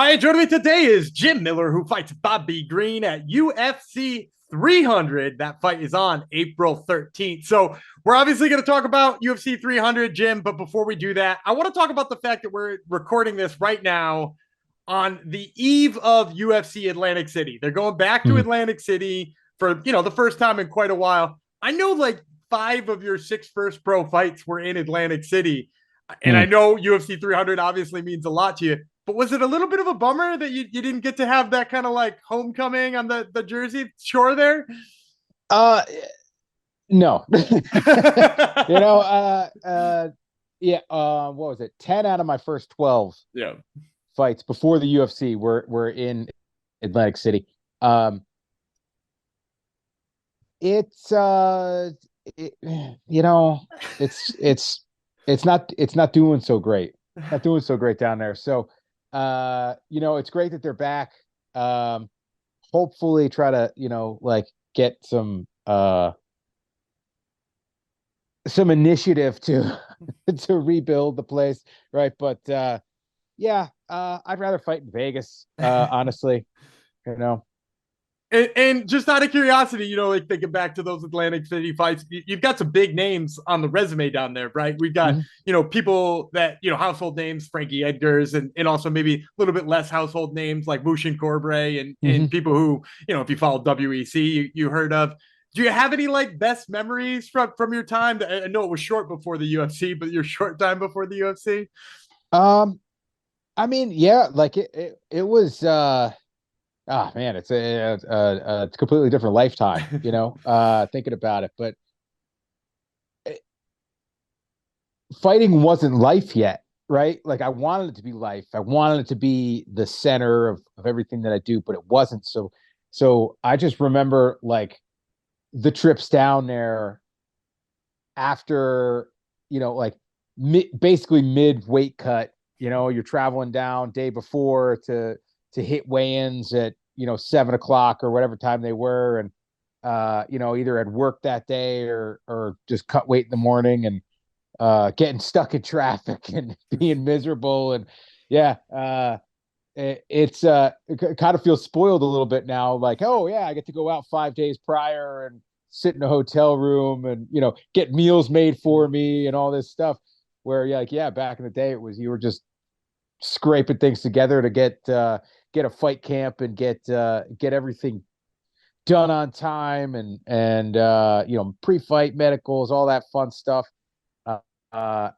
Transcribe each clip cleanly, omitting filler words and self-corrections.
All right, joining me today is Jim Miller, who fights Bobby Green at UFC 300. That fight is on April 13th. So we're obviously going to talk about UFC 300, Jim. But before we do that, I want to talk about the fact that we're recording this right now on the eve of UFC Atlantic City. They're going back to Mhm. Atlantic City for, the first time in quite a while. I know like five of your six first pro fights were in Atlantic City. And I Mm. know UFC 300 obviously means a lot to you. But was it a little bit of a bummer that you didn't get to have that kind of like homecoming on the Jersey shore there? Uh, no. You know, yeah, what was it? 10 out of my first 12 Yeah. fights before the UFC were in Atlantic City. Um, it's it, you know, it's it's not doing so great. Not doing so great down there. So, it's great that they're back. Um, Hopefully try to, like get some initiative to to rebuild the place, right? But yeah, I'd rather fight in Vegas, honestly. You know. And just out of curiosity, like thinking back to those Atlantic City fights, you've got some big names on the resume down there, right? We've got, Mhm. people that, household names, Frankie Edgars, and also maybe a little bit less household names like Mushin Corbray and Mhm. people who, if you follow WEC, you heard of. Do you have any like best memories from your time? I know it was short before the UFC, but your short time before the UFC? Um, I mean, yeah, like it was. Man, it's a completely different lifetime. Thinking about it, but it, fighting wasn't life yet, right? Like I wanted it to be life. I wanted it to be the center of everything that I do, but it wasn't. So I just remember like the trips down there after, like basically mid weight cut, you're traveling down day before to hit weigh-ins at, 7 o'clock or whatever time they were. And, either at work that day or just cut weight in the morning and, getting stuck in traffic and being miserable. And yeah, it kind of feels spoiled a little bit now. Like, oh yeah, I get to go out 5 days prior and sit in a hotel room and get meals made for me and all this stuff. Where yeah, like yeah, back in the day, it was you were just scraping things together to get a fight camp and get everything done on time and pre-fight medicals, all that fun stuff. Uh, uh,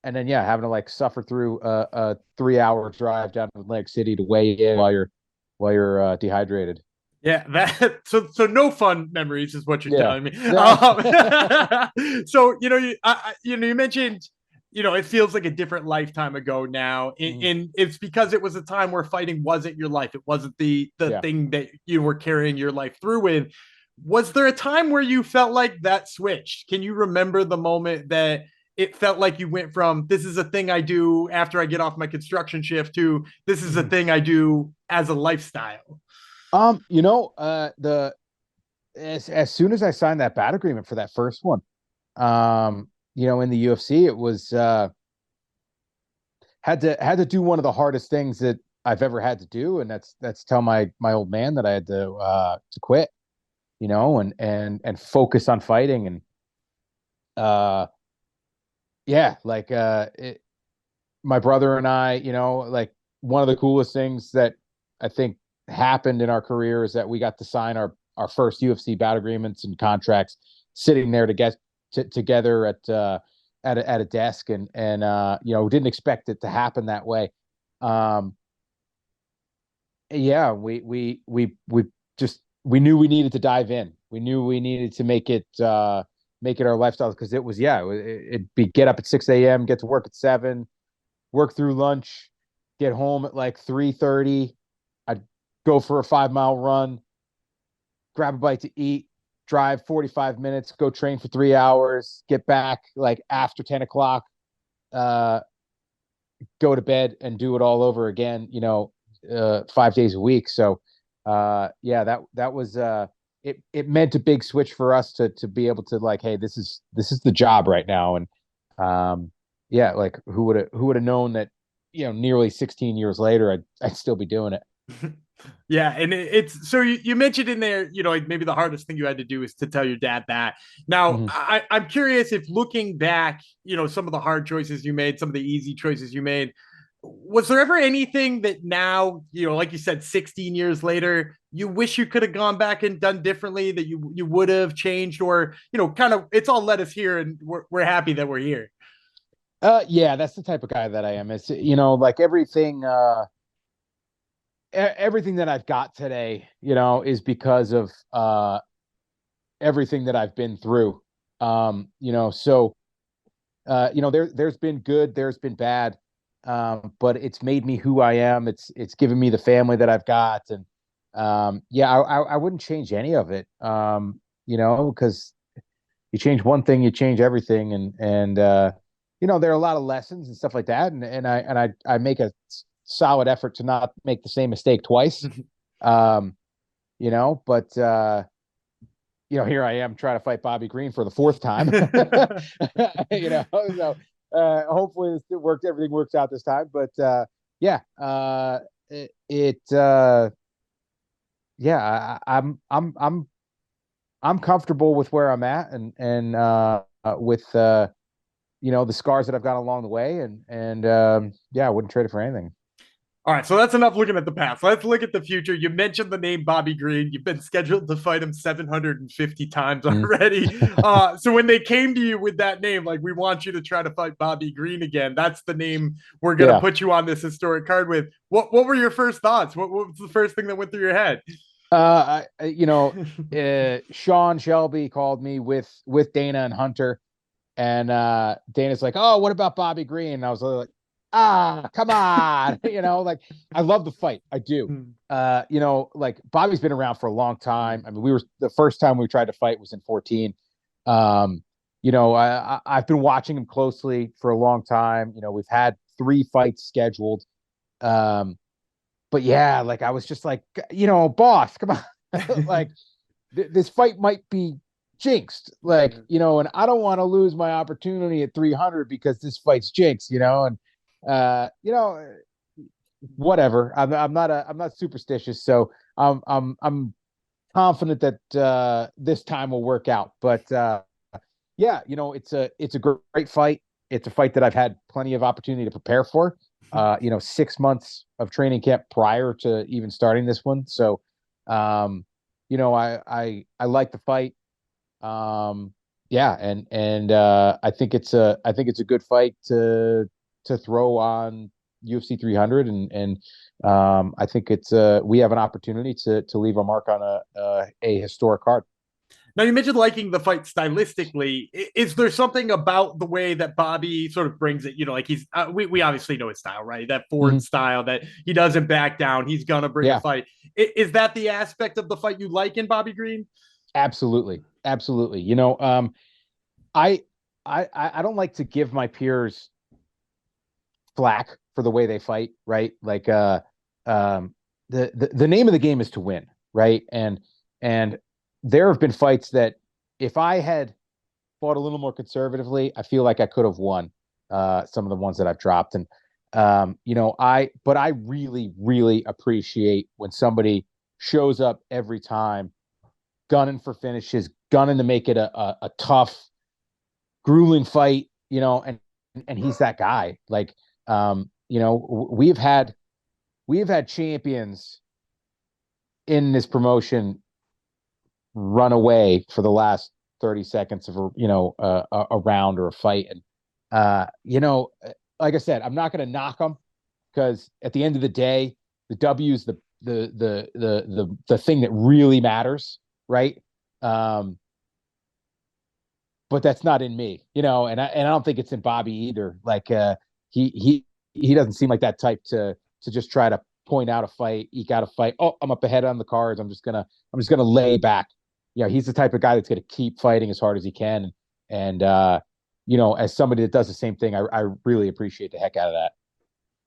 and then yeah, having to like suffer through a 3 hour drive down to Atlantic City to weigh in while you're dehydrated. Yeah, that so no fun memories is what you're Yeah. telling me. Yeah. So you mentioned it feels like a different lifetime ago now, Mhm. and it's because it was a time where fighting wasn't your life. It wasn't the Yeah. thing that you were carrying your life through with. Was there a time where you felt like that switched? Can you remember the moment that it felt like you went from this is a thing I do after I get off my construction shift to this is a Mhm. thing I do as a lifestyle? The as soon as I signed that bat agreement for that first one, in the UFC, it was had to do one of the hardest things that I've ever had to do, and that's tell my old man that I had to quit, and focus on fighting and uh yeah, like my brother and I, like one of the coolest things that I think happened in our career is that we got to sign our first UFC bout agreements and contracts sitting there to get together at a desk and didn't expect it to happen that way. Um, yeah, we just we knew we needed to dive in. We knew we needed to make it our lifestyle because it was yeah, it'd be get up at 6 a.m., get to work at 7, work through lunch, get home at like 3:30. I'd go for a 5 mile run, grab a bite to eat, drive 45 minutes, go train for 3 hours, get back like after 10 o'clock, uh, go to bed and do it all over again, 5 days a week. So, yeah, that was, it meant a big switch for us to be able to like, hey, this is the job right now. And, yeah, like who would have known that nearly 16 years later, I'd still be doing it. Yeah, and it's so you mentioned in there, like maybe the hardest thing you had to do is to tell your dad that. Now, Mhm. I'm curious if looking back, some of the hard choices you made, some of the easy choices you made, was there ever anything that now, like you said, 16 years later, you wish you could have gone back and done differently, that you would have changed, or kind of it's all led us here, and we're happy that we're here. Yeah, that's the type of guy that I am. It's like everything that I've got today, is because of everything that I've been through. So there's been good, there's been bad, but it's made me who I am. It's given me the family that I've got, and yeah, I wouldn't change any of it. Because you change one thing, you change everything, and there are a lot of lessons and stuff like that, and I make a solid effort to not make the same mistake twice. Um, but here I am trying to fight Bobby Green for the fourth time. So hopefully everything works out this time. But yeah, yeah, I'm comfortable with where I'm at, and with the scars that I've got along the way, and yeah, I wouldn't trade it for anything. All right, so that's enough looking at the past. Let's look at the future. You mentioned the name Bobby Green. You've been scheduled to fight him 750 times Mm. already. So when they came to you with that name, like, we want you to try to fight Bobby Green again, that's the name we're gonna Yeah. put you on this historic card with. What were your first thoughts? What was the first thing that went through your head? Sean Shelby called me with Dana and Hunter, and Dana's like, "Oh, what about Bobby Green?" And I was like, come on. Like, I love the fight. I do. Like, Bobby's been around for a long time. I mean, the first time we tried to fight was in 14. Um, I've been watching him closely for a long time. We've had 3 fights scheduled. Um, but yeah, like, I was just like, boss, come on. Like, this fight might be jinxed, like, and I don't want to lose my opportunity at 300 because this fight's jinxed, and whatever. I'm not superstitious, so I'm confident that this time will work out. But yeah, it's a great fight. It's a fight that I've had plenty of opportunity to prepare for. 6 months of training camp prior to even starting this one. So, I like the fight. Yeah, and I think it's a good fight to throw on UFC 300, and I think we have an opportunity to leave a mark on a historic card. Now, you mentioned liking the fight stylistically. Is there something about the way that Bobby sort of brings it? Like, we obviously know his style, right? That Ford Mhm. style, that he doesn't back down. He's gonna bring a Yeah, fight. Is that the aspect of the fight you like in Bobby Green? absolutely, absolutely. I I don't like to give my peers flack for the way they fight, right? Like, um the name of the game is to win, right? And there have been fights that, if I had fought a little more conservatively, I feel like I could have won some of the ones that I've dropped. And but I really, really appreciate when somebody shows up every time, gunning for finishes, gunning to make it a tough, grueling fight, and he's that guy. Like, we've had champions in this promotion run away for the last 30 seconds of a round or a fight. And like I said, I'm not going to knock them, because at the end of the day, the W is the thing that really matters, right? Um, but that's not in me, and I don't think it's in Bobby either. Like, he doesn't seem like that type to just try to point out a fight, eke out a fight. Oh, I'm up ahead on the cards. I'm just gonna lay back. He's the type of guy that's gonna keep fighting as hard as he can. And as somebody that does the same thing, I really appreciate the heck out of that.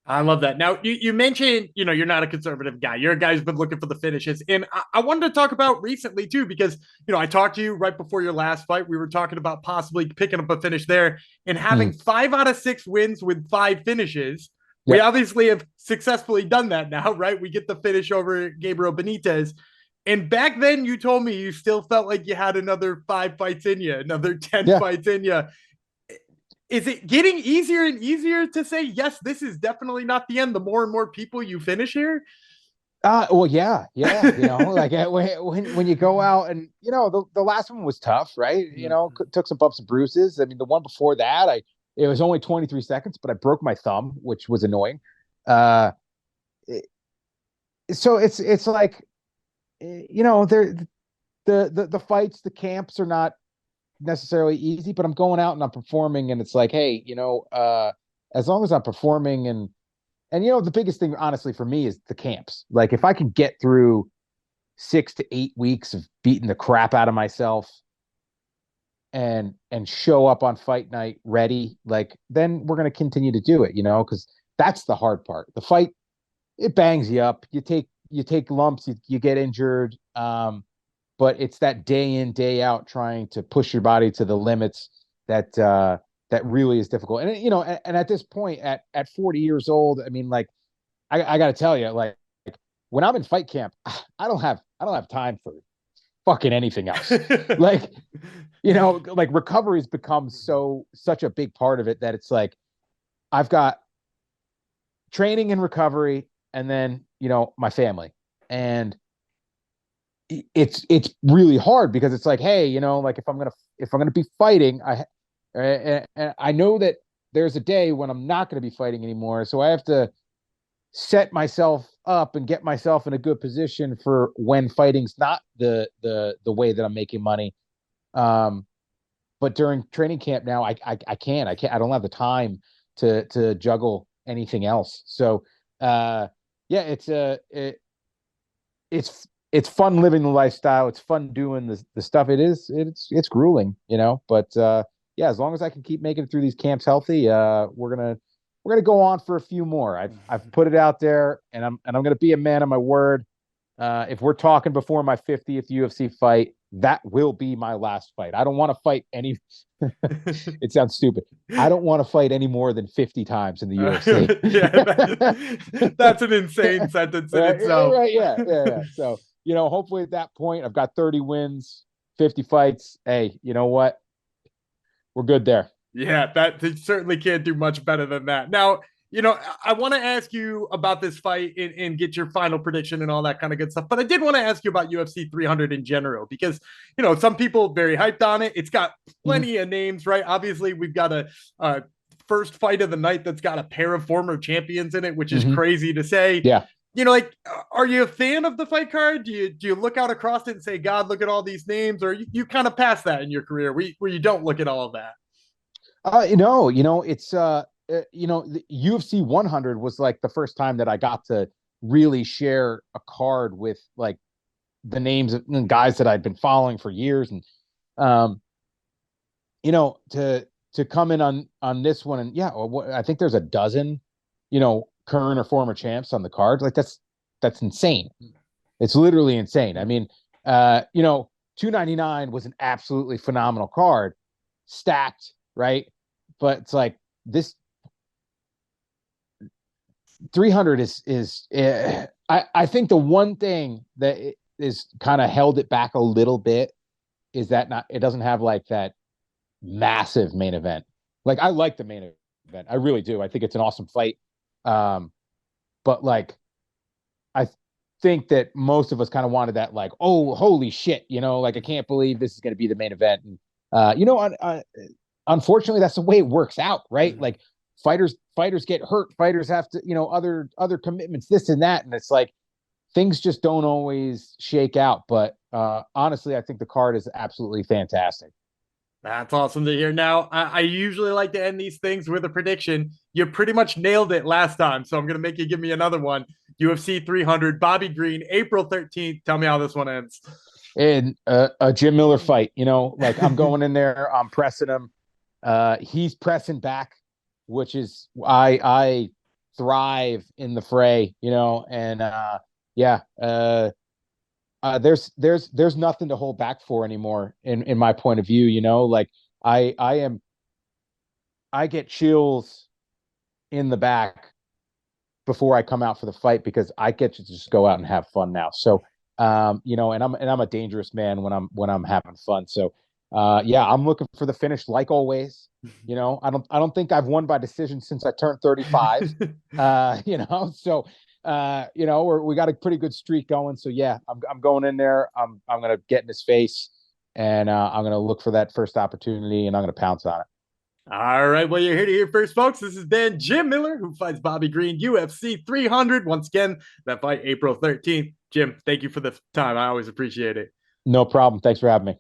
I love that. Now, you mentioned, you're not a conservative guy. You're a guy who's been looking for the finishes. And I wanted to talk about recently, too, because, I talked to you right before your last fight. We were talking about possibly picking up a finish there and having Mm. 5 out of 6 wins with 5 finishes. We Yeah. obviously have successfully done that now, right? We get the finish over Gabriel Benitez. And back then, you told me you still felt like you had another 5 fights in you, another 10 Yeah. fights in you. Is it getting easier and easier to say, yes, this is definitely not the end, the more and more people you finish here? Well, yeah, yeah. Like when you go out and the last one was tough, right? Took some bumps and bruises. I mean, the one before that, it was only 23 seconds, but I broke my thumb, which was annoying. Uh, it- so it's like, there the fights, the camps are not necessarily easy, but I'm going out and I'm performing, and it's like, hey, as long as I'm performing and the biggest thing, honestly, for me is the camps. Like if I can get through 6 to 8 weeks of beating the crap out of myself and show up on fight night ready, like then we're gonna continue to do it, because that's the hard part. The fight, it bangs you up. You take lumps, you get injured. But it's that day in, day out trying to push your body to the limits that really is difficult. And and at this point, at 40 years old, I mean, like I got to tell you, like when I'm in fight camp, I don't have time for fucking anything else. Like like recovery's become such a big part of it that it's like I've got training and recovery, and then my family, and it's really hard because it's like, hey, like if I'm gonna be fighting, and I know that there's a day when I'm not going to be fighting anymore, so I have to set myself up and get myself in a good position for when fighting's not the way that I'm making money. But during training camp now, I don't have the time to juggle anything else. So yeah, it's fun living the lifestyle. It's fun doing the stuff. It's grueling, but yeah, as long as I can keep making it through these camps healthy, we're gonna go on for a few more. I've put it out there, and I'm gonna be a man of my word. If we're talking before my 50th UFC fight, that will be my last fight. I don't want to fight any. It sounds stupid. I don't want to fight any more than 50 times in the UFC. Yeah, that's an insane sentence in itself. Right? Yeah. So hopefully at that point, I've got 30 wins, 50 fights. Hey, you know what? We're good there. Yeah, that they certainly can't do much better than that. Now, I want to ask you about this fight and get your final prediction and all that kind of good stuff. But I did want to ask you about UFC 300 in general because, some people very hyped on it. It's got plenty of names, right? Obviously, we've got a first fight of the night that's got a pair of former champions in it, which is crazy to say. Yeah. Like, are you a fan of the fight card? Do you look out across it and say, God, look at all these names? Or you kind of pass that in your career where you don't look at all of that? It's the UFC 100 was like the first time that I got to really share a card with like the names of guys that I'd been following for years, and um, to come in on this one, and yeah, I think there's a dozen, current or former champs on the card. Like that's insane. It's literally insane. I mean, 299 was an absolutely phenomenal card, stacked, right? But it's like this 300 is I think the one thing that is kind of held it back a little bit is that it doesn't have like that massive main event. Like I like the main event, I really do. I think it's an awesome fight, but like I think that most of us kind of wanted that, like, oh, holy shit, like I can't believe this is going to be the main event. And unfortunately, that's the way it works out, right? Like fighters get hurt, fighters have to, other commitments, this and that, and it's like things just don't always shake out. But honestly, I think the card is absolutely fantastic. That's awesome to hear. Now, I usually like to end these things with a prediction. You pretty much nailed it last time, so I'm going to make you give me another one. UFC 300, Bobby Green, April 13th. Tell me how this one ends. And a Jim Miller fight, like I'm going in there, I'm pressing him. He's pressing back, which is I thrive in the fray, and yeah, there's nothing to hold back for anymore in my point of view. Like I get chills in the back before I come out for the fight, because I get to just go out and have fun now. So, you know, and I'm a dangerous man when I'm having fun. So, yeah, I'm looking for the finish like always. You know, I don't think I've won by decision since I turned 35. You know, so you know, we got a pretty good streak going. So yeah, I'm going in there. I'm gonna get in his face, and I'm gonna look for that first opportunity, and I'm gonna pounce on it. All right. Well, you're here to hear first, folks. This is Dan Jim Miller, who fights Bobby Green, UFC 300. Once again, that fight April 13th. Jim, thank you for the time. I always appreciate it. No problem. Thanks for having me.